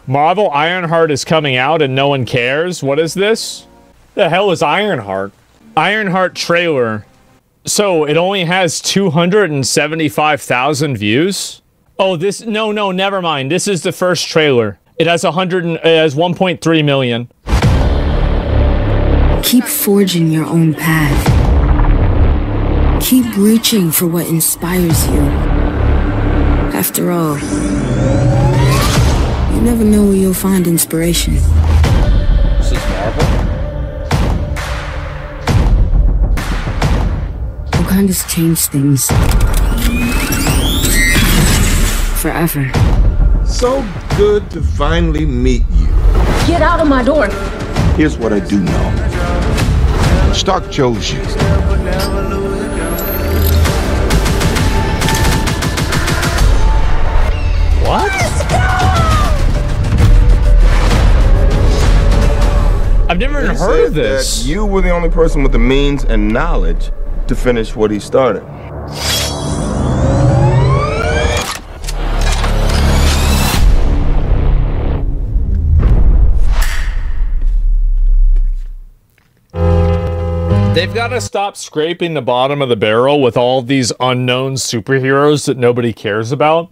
Marvel Ironheart is coming out and no one cares. What is this? The hell is Ironheart? Ironheart trailer. So it only has 275,000 views? Oh, no, never mind. This is the first trailer. It has 1.3 million. Keep forging your own path. Keep reaching for what inspires you. After all, you never know where you'll find inspiration. This is Marvel? Wakanda's changed things. Forever. So good to finally meet you. Get out of my door. Here's what I do know. Stark chose you. What? I've never even heard of this. That you were the only person with the means and knowledge to finish what he started. They've got to stop scraping the bottom of the barrel with all these unknown superheroes that nobody cares about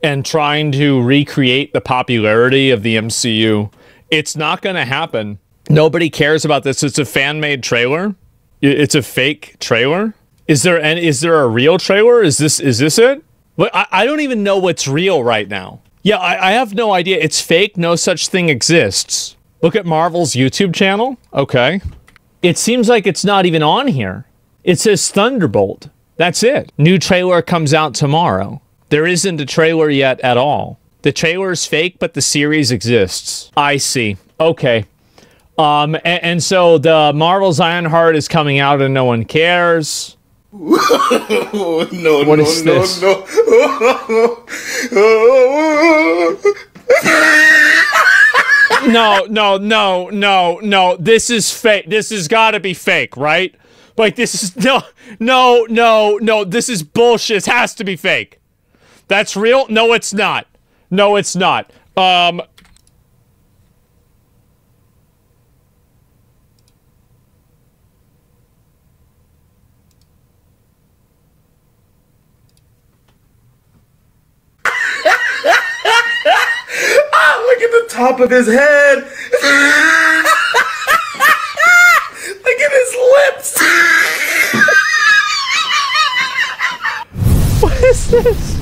and trying to recreate the popularity of the MCU. It's not going to happen. Nobody cares about this. It's a fan-made trailer. It's a fake trailer. Is there a real trailer? Is this it? I don't even know what's real right now. Yeah, I have no idea. It's fake. No such thing exists. Look at Marvel's YouTube channel. Okay. It seems like it's not even on here. It says Thunderbolt. That's it. New trailer comes out tomorrow. There isn't a trailer yet at all. The trailer is fake, but the series exists. I see. Okay. And so the Marvel's Ironheart is coming out and no one cares. No, What is this? No. No. This is fake. This has got to be fake, right? Like, this is... No. This is bullshit. It has to be fake. That's real? No, it's not. No, it's not. Look at the top of his head. Look at his lips. What is this?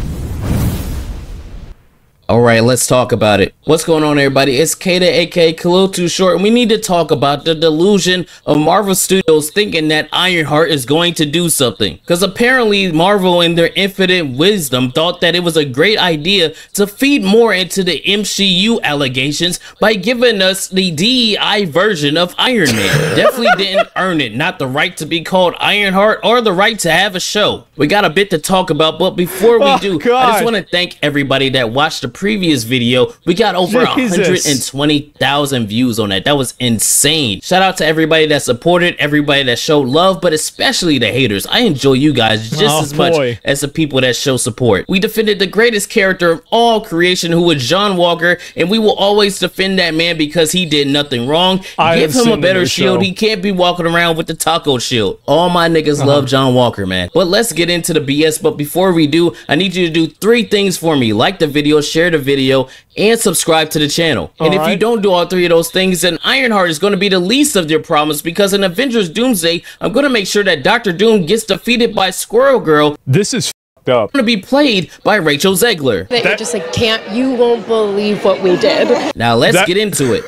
Alright, let's talk about it. What's going on, everybody? It's Kata, aka Khalil Too Short, and we need to talk about the delusion of Marvel Studios thinking that Ironheart is going to do something. Because apparently Marvel, in their infinite wisdom, thought that it was a great idea to feed more into the MCU allegations by giving us the DEI version of Iron Man. Definitely didn't earn it. Not the right to be called Ironheart or the right to have a show. We got a bit to talk about, but before we do, I just want to thank everybody that watched the previous video. We got over 120,000 views on that. That was insane. Shout out to everybody that supported, everybody that showed love, but especially the haters. I enjoy you guys just as much as the people that show support. We defended the greatest character of all creation, who was John Walker, and we will always defend that man because he did nothing wrong. Give him a better shield. He can't be walking around with the taco shield. All my niggas love John Walker, man. But let's get into the BS. But before we do, I need you to do 3 things for me. Like the video, share the video, and subscribe to the channel. And if you don't do all 3 of those things, then Ironheart is going to be the least of your problems, because in Avengers Doomsday, I'm going to make sure that Dr. Doom gets defeated by Squirrel Girl. This is f***ed up. Going to be played by Rachel Zegler. That you're just like, you won't believe what we did. Now let's get into it.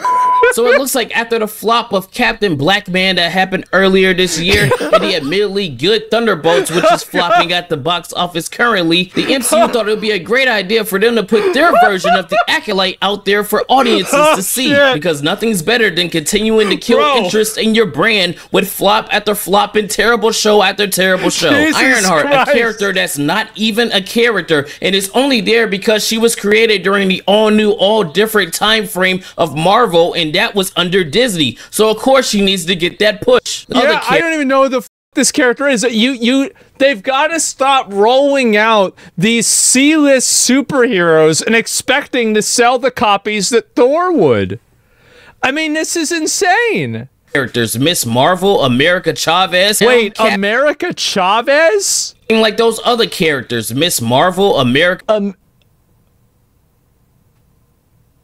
So it looks like after the flop of Captain Black Man that happened earlier this year, and the admittedly good Thunderbolts, which is flopping at the box office currently, the MCU thought it would be a great idea for them to put their version of the Acolyte out there for audiences to see, because nothing's better than continuing to kill interest in your brand with flop after flop and terrible show after terrible show. Ironheart, a character that's not even a character, and is only there because she was created during the all-new, all-different time frame of Marvel, and that was under Disney, so of course she needs to get that push. I don't even know the this character is. They've got to stop rolling out these C-list superheroes and expecting to sell the copies that Thor would. I mean, this is insane. Characters, Miss Marvel, America Chavez. Wait, America Chavez? Like those other characters, Miss Marvel, America.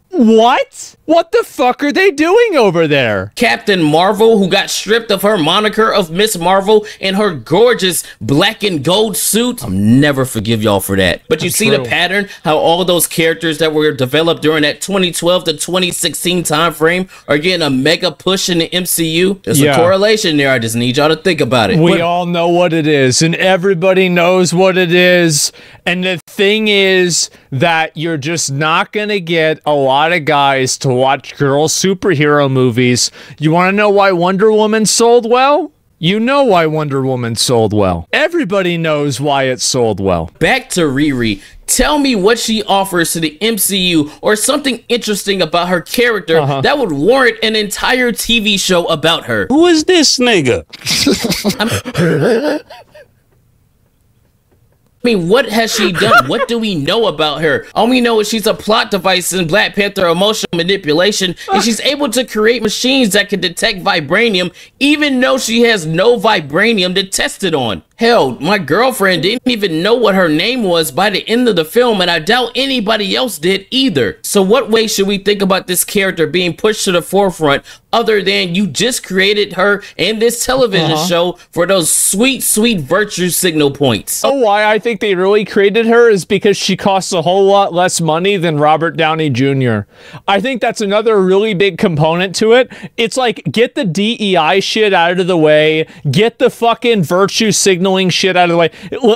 What? What the fuck are they doing over there? Captain Marvel, who got stripped of her moniker of Miss Marvel and her gorgeous black and gold suit. I'll never forgive y'all for that. But you see the pattern, how all of those characters that were developed during that 2012 to 2016 time frame are getting a mega push in the MCU. There's a correlation there. I just need y'all to think about it. We all know what it is, and everybody knows what it is. And the thing is that you're just not gonna get a lot of guys to watch girl superhero movies. You want to know why Wonder Woman sold well? You know why Wonder Woman sold well. Everybody knows why it sold well. Back to Riri. Tell me what she offers to the MCU or something interesting about her character that would warrant an entire TV show about her. Who is this nigga? I mean, what has she done? What do we know about her? All we know is she's a plot device in Black Panther emotional manipulation, and she's able to create machines that can detect vibranium, even though she has no vibranium to test it on. Hell, my girlfriend didn't even know what her name was by the end of the film, and I doubt anybody else did either. So what way should we think about this character being pushed to the forefront other than you just created her and this television show for those sweet, sweet virtue signal points? Oh, why I think they really created her is because she costs a whole lot less money than Robert Downey Jr. I think that's another really big component to it. It's like, get the DEI shit out of the way, get the fucking virtue signaling shit out of the way.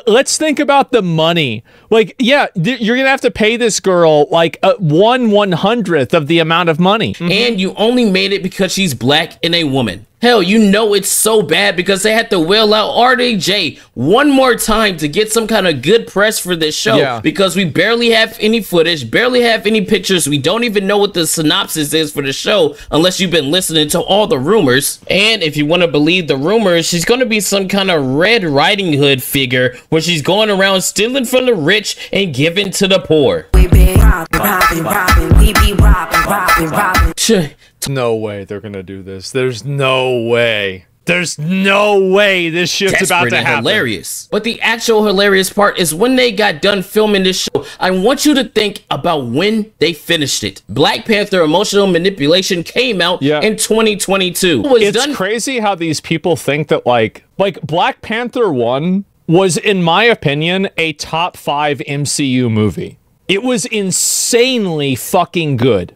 Let's think about the money. Like, yeah, you're gonna have to pay this girl like 1/100th of the amount of money. And you only made it because she's black and a woman. Hell, you know it's so bad because they had to wheel out RDJ one more time to get some kind of good press for this show because we barely have any footage, barely have any pictures. We don't even know what the synopsis is for the show unless you've been listening to all the rumors. And if you want to believe the rumors, she's going to be some kind of Red Riding Hood figure where she's going around stealing from the rich and giving to the poor. We be robbing, we be robbing. No way they're gonna do this. There's no way. There's no way this shit's about to happen. Hilarious. But the actual hilarious part is when they got done filming this show, I want you to think about when they finished it. Black Panther emotional manipulation came out in 2022. It's crazy how these people think that like Black Panther 1 was, in my opinion, a top 5 MCU movie. It was insanely fucking good.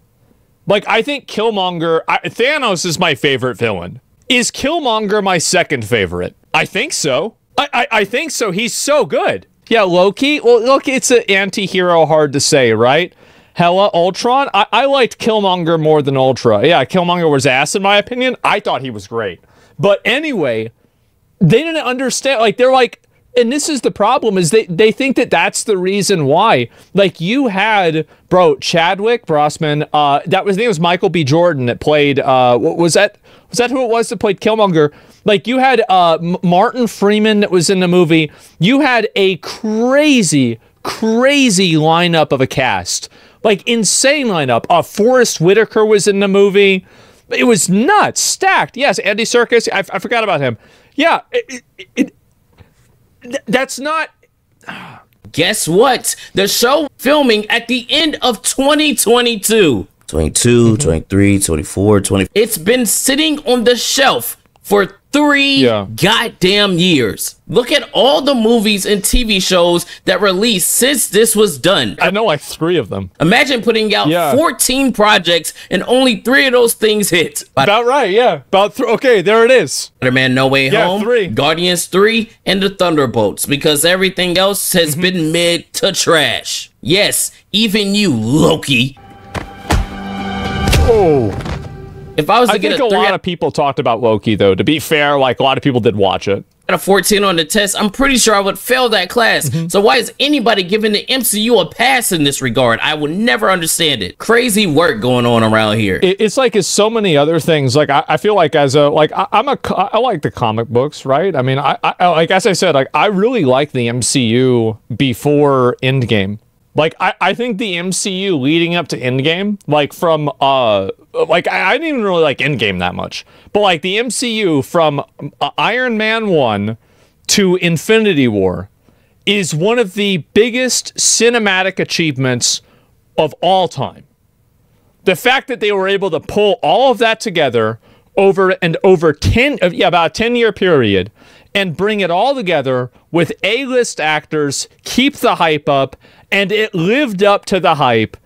Like, I think Killmonger, Thanos is my favorite villain. Is Killmonger my second favorite? I think so. I think so. He's so good. Yeah, Loki. Well, Loki, it's an anti-hero, hard to say, right? Hella, Ultron. I liked Killmonger more than Ultra. Yeah, Killmonger was ass in my opinion. I thought he was great. But anyway, they didn't understand. Like, they're like, and this is the problem, is they think that that's the reason why. Like, you had, bro, Chadwick Boseman, his name was Michael B. Jordan that played, was that who it was that played Killmonger? Like, you had Martin Freeman that was in the movie. You had a crazy, crazy lineup of a cast. Like, insane lineup. Forrest Whitaker was in the movie. It was nuts, stacked. Yes, Andy Serkis, I forgot about him. Yeah, that's not... Guess what? The show filming at the end of 2022. 22, 23, 24, 20. It's been sitting on the shelf for 3 goddamn years. Look at all the movies and TV shows that released since this was done. I know like 3 of them. Imagine putting out 14 projects and only 3 of those things hit. About right, yeah. Okay, there it is. Spider-Man No Way Home, 3. Guardians 3, and the Thunderbolts, because everything else has been mid to trash. Yes, even you, Loki. Oh. If I was to get a lot of people talked about Loki, though. To be fair, like, a lot of people did watch it. Got a 14 on the test. I'm pretty sure I would fail that class. So why is anybody giving the MCU a pass in this regard? I will never understand it. Crazy work going on around here. It's like it's so many other things. Like I feel like as a I like the comic books, right? I mean, I like, as I said, like I really like the MCU before Endgame. Like, I think the MCU leading up to Endgame, like from, like, I didn't even really like Endgame that much. But, like, the MCU from Iron Man 1 to Infinity War is one of the biggest cinematic achievements of all time. The fact that they were able to pull all of that together over about a 10-year period and bring it all together with A-list actors, keep the hype up, and it lived up to the hype.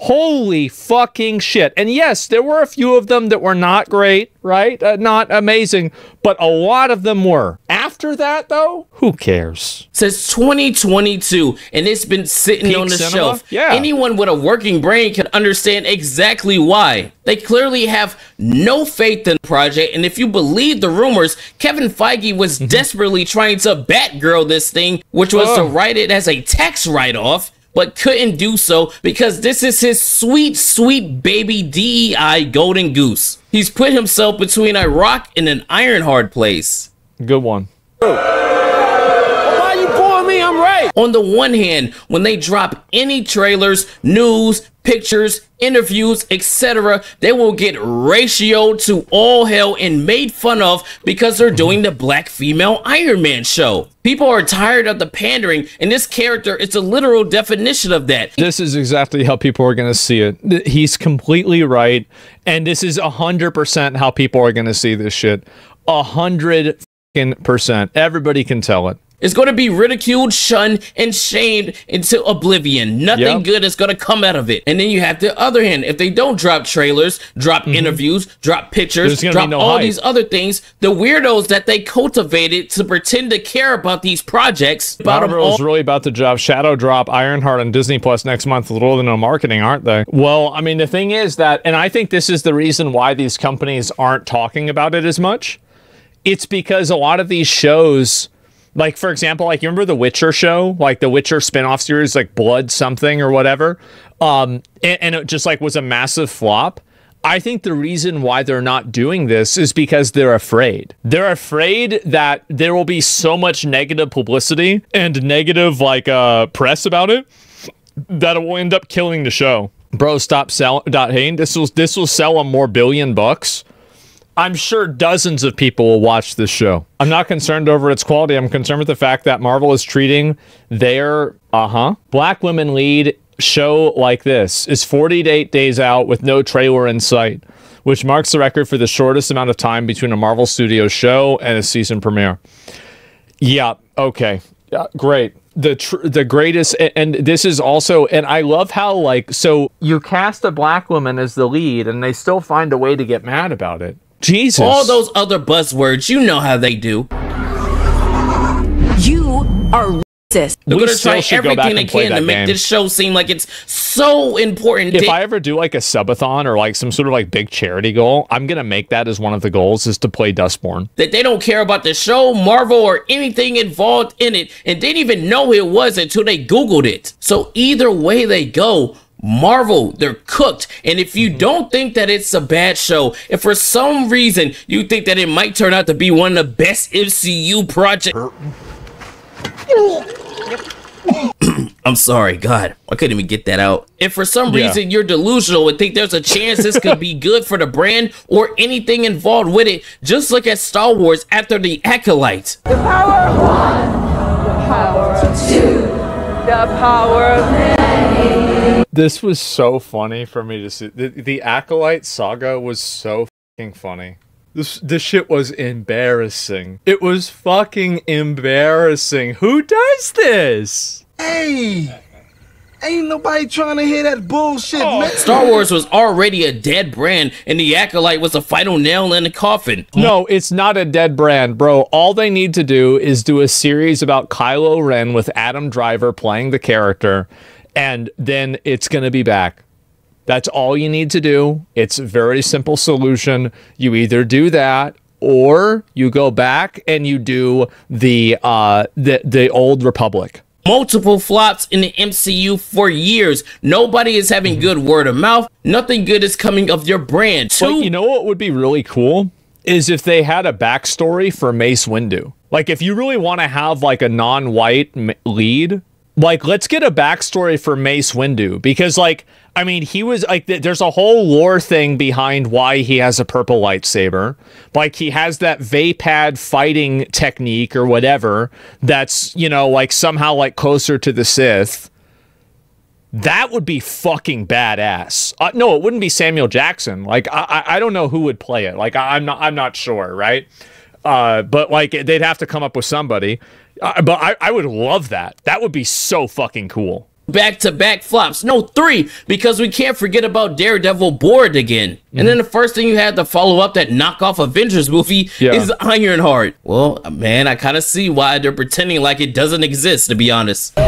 Holy fucking shit. And yes, there were a few of them that were not great, right? Not amazing, but a lot of them were. After that, though, who cares? Since 2022, and it's been sitting Peak on the cinema? shelf. Yeah. Anyone with a working brain can understand exactly why. They clearly have no faith in the project, and if you believe the rumors, Kevin Feige was desperately trying to Batgirl this thing, which was to write it as a tax write-off, but couldn't do so because this is his sweet, sweet baby DEI golden goose. He's put himself between a rock and an iron hard place. Good one. Why you pulling me? I'm right. On the one hand, when they drop any trailers, news, pictures, interviews, etc., they will get ratioed to all hell and made fun of because they're doing the black female Iron Man show. People are tired of the pandering, and this character is a literal definition of that. This is exactly how people are going to see it. He's completely right, and this is 100% how people are going to see this shit. 100%. Everybody can tell it. It's going to be ridiculed, shunned, and shamed into oblivion. Nothing good is going to come out of it. And then you have the other hand. If they don't drop trailers, drop interviews, drop pictures, drop all these other things, the weirdos that they cultivated to pretend to care about these projects. Marvel's really about to drop Shadow Drop, Ironheart on Disney Plus next month with little to no marketing, aren't they? Well, I mean, the thing is that, and I think this is the reason why these companies aren't talking about it as much. It's because a lot of these shows... Like, for example, like, you remember the Witcher show? Like, the Witcher spin-off series, like, Blood something or whatever? And it just, like, was a massive flop. I think the reason why they're not doing this is because they're afraid. They're afraid that there will be so much negative publicity and negative, like, press about it that it will end up killing the show. Bro, stop hating. This will sell $1 more billion. I'm sure dozens of people will watch this show. I'm not concerned over its quality. I'm concerned with the fact that Marvel is treating their, black women lead show like this. Is 48 days out with no trailer in sight, which marks the record for the shortest amount of time between a Marvel Studios show and a season premiere. Yeah, okay. Yeah, great. The greatest, and this is also, and I love how, like, so you cast a black woman as the lead and they still find a way to get mad about it. Jesus. All those other buzzwords, you know how they do. You are racist. They're going to try everything they can to make this show seem like it's so important. If I ever do like a subathon or like some sort of like big charity goal, I'm going to make that as one of the goals, is to play Dustborn. That they don't care about the show, Marvel, or anything involved in it, and didn't even know who it was until they Googled it. So either way they go, Marvel, they're cooked. And if you don't think that it's a bad show, if for some reason you think that it might turn out to be one of the best MCU projects... I'm sorry, God, I couldn't even get that out. If for some reason you're delusional and think there's a chance this could be good for the brand or anything involved with it, just look at Star Wars after The Acolyte. The power of one, the power of two, the power of many. This was so funny for me to see. The Acolyte saga was so fucking funny. This shit was embarrassing. It was fucking embarrassing. Who does this? Hey, ain't nobody trying to hear that bullshit, man. Star Wars was already a dead brand, and The Acolyte was a final nail in the coffin. No, it's not a dead brand, bro. All they need to do is do a series about Kylo Ren with Adam Driver playing the character, and then it's gonna be back. That's all you need to do. It's a very simple solution. You either do that or you go back and you do the Old Republic. Multiple flops in the MCU for years. Nobody is having good word of mouth. Nothing good is coming of your brand. Like, you know what would be really cool is if they had a backstory for Mace Windu. Like, if you really want to have like a non-white lead, like, let's get a backstory for Mace Windu, because, like, I mean, he was like, there's a whole lore thing behind why he has a purple lightsaber. Like, he has that Vapad fighting technique or whatever that's, you know, like somehow like closer to the Sith. That would be fucking badass. No, it wouldn't be Samuel Jackson. Like, I don't know who would play it. Like, I'm not sure, right? But like, they'd have to come up with somebody. But I would love that. That would be so fucking cool. Back-to-back flops. No, 3, because we can't forget about Daredevil bored again. And then the first thing you had to follow up that knockoff Avengers movie is Ironheart. Well, man, I kind of see why they're pretending like it doesn't exist, to be honest.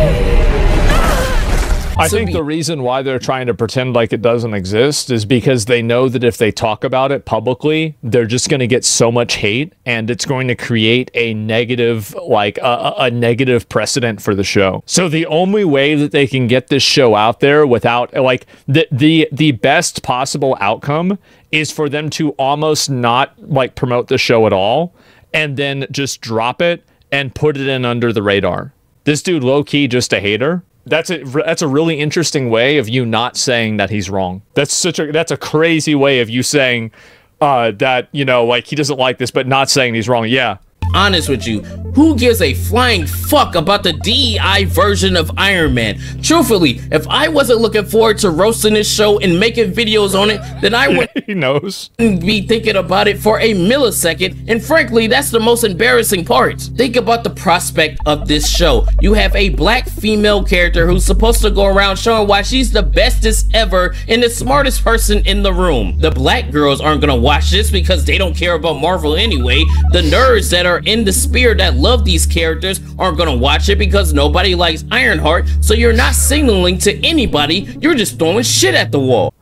I think the reason why they're trying to pretend like it doesn't exist is because they know that if they talk about it publicly, they're just going to get so much hate, and it's going to create a negative, like a negative precedent for the show. So the only way that they can get this show out there without, like, the best possible outcome is for them to almost not like promote the show at all, and then just drop it and put it in under the radar. This dude low-key just a hater. That's a really interesting way of you not saying that he's wrong. That's a crazy way of you saying that, you know, like, he doesn't like this, but not saying he's wrong. Yeah. Honest with you, who gives a flying fuck about the DEI version of Iron Man? Truthfully, if I wasn't looking forward to roasting this show and making videos on it, then I wouldn't he knows. Be thinking about it for a millisecond, and frankly, that's the most embarrassing part. Think about the prospect of this show. You have a black female character who's supposed to go around showing why she's the bestest ever and the smartest person in the room. The black girls aren't gonna watch this because they don't care about Marvel anyway. The nerds that are in the spirit that love these characters aren't gonna watch it because nobody likes Ironheart, so you're not signaling to anybody, you're just throwing shit at the wall.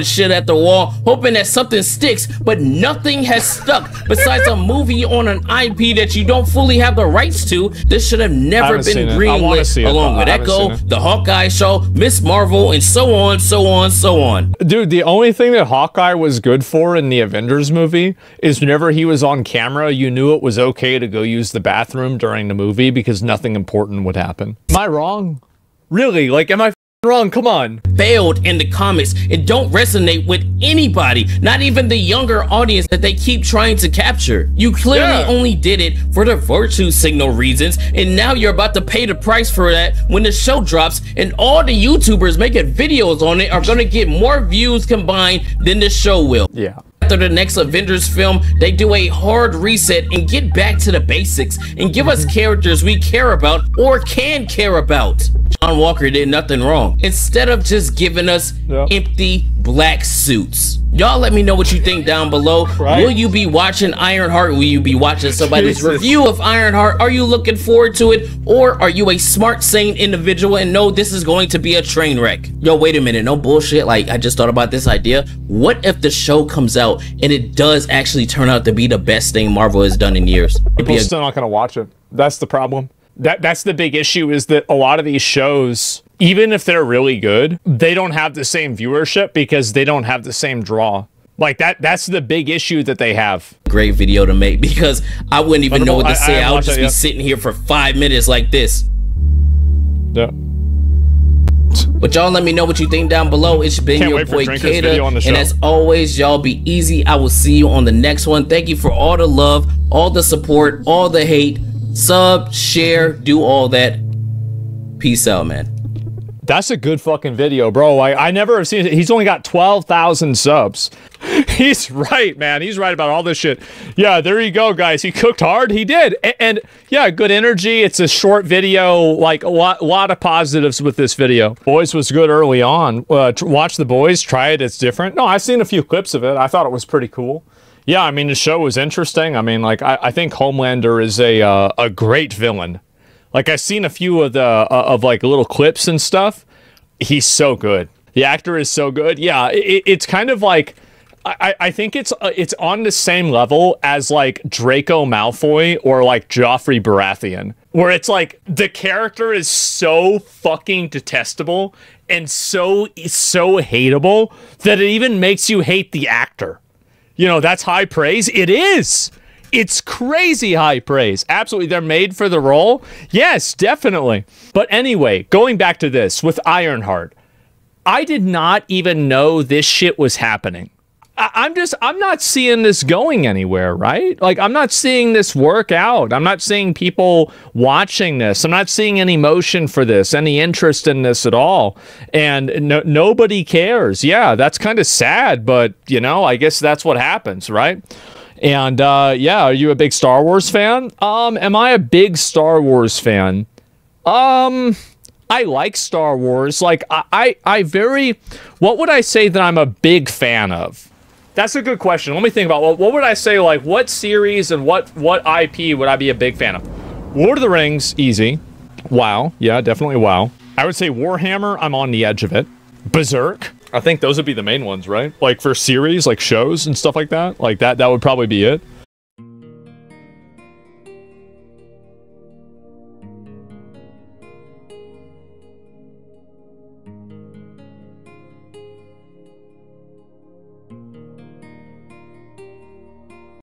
Shit at the wall, hoping that something sticks, but nothing has stuck besides a movie on an IP that you don't fully have the rights to. This should have never been greenlit, along with Echo, the Hawkeye show, Miss Marvel, and so on, so on, so on. Dude, the only thing that Hawkeye was good for in the Avengers movie is whenever he was on camera, you knew it was okay to go use the bathroom during the movie because nothing important would happen. Am I wrong? Really? Like, am I wrong? Come on. Failed in the comics and don't resonate with anybody, not even the younger audience that they keep trying to capture. You clearly only did it for the virtue signal reasons, and now you're about to pay the price for that when the show drops, and all the YouTubers making videos on it are gonna get more views combined than the show will. Yeah. After the next Avengers film, they do a hard reset and get back to the basics and give us characters we care about or can care about. John Walker did nothing wrong. Instead of just giving us empty black suits. Y'all let me know what you think down below. Will you be watching Ironheart? Will you be watching somebody's review of Ironheart? Are you looking forward to it? Or are you a smart, sane individual and know this is going to be a train wreck? Yo, wait a minute, no bullshit. Like, I just thought about this idea. What if the show comes out and it does actually turn out to be the best thing Marvel has done in years? People are still not gonna watch it. That's the problem. That's the big issue, is that a lot of these shows, even if they're really good, they don't have the same viewership because they don't have the same draw. Like, that's the big issue that they have. Great video to make, because I wouldn't even know what to say. I would just be sitting here for 5 minutes like this. Yeah. But y'all let me know what you think down below. It's been your boy Kata, and as always, y'all be easy. I will see you on the next one. Thank you for all the love, all the support, all the hate. Sub, share, do all that. Peace out, man. That's a good fucking video, bro. I never have seen it. He's only got 12,000 subs. He's right, man. He's right about all this shit. Yeah, there you go, guys. He cooked hard. He did. And yeah, good energy. It's a short video. Like, a lot of positives with this video. Boys was good early on. Watch The Boys. Try it. It's different. No, I've seen a few clips of it. I thought it was pretty cool. Yeah, I mean, the show was interesting. I mean, like, I think Homelander is a great villain. Like, I've seen a few of the like little clips and stuff. He's so good. The actor is so good. Yeah, it's kind of like, I think it's on the same level as like Draco Malfoy or like Joffrey Baratheon, where it's like the character is so fucking detestable and so hateable that it even makes you hate the actor. You know, that's high praise. It is. It's crazy high praise. Absolutely. They're made for the role. Yes, definitely. But anyway, going back to this with Ironheart, I did not even know this shit was happening. I'm not seeing this going anywhere, right? Like, I'm not seeing this work out. I'm not seeing people watching this. I'm not seeing any motion for this, any interest in this at all. And nobody cares. Yeah, that's kind of sad, but, you know, I guess that's what happens, right? And, yeah, are you a big Star Wars fan? Am I a big Star Wars fan? I like Star Wars. Like, what would I say that I'm a big fan of? That's a good question. Let me think about what would I say, like, what series and what IP would I be a big fan of? Lord of the Rings, easy. WoW, yeah, definitely WoW. I would say Warhammer, I'm on the edge of it. Berserk, I think those would be the main ones, right? Like for series, like shows and stuff like that. Like that would probably be it.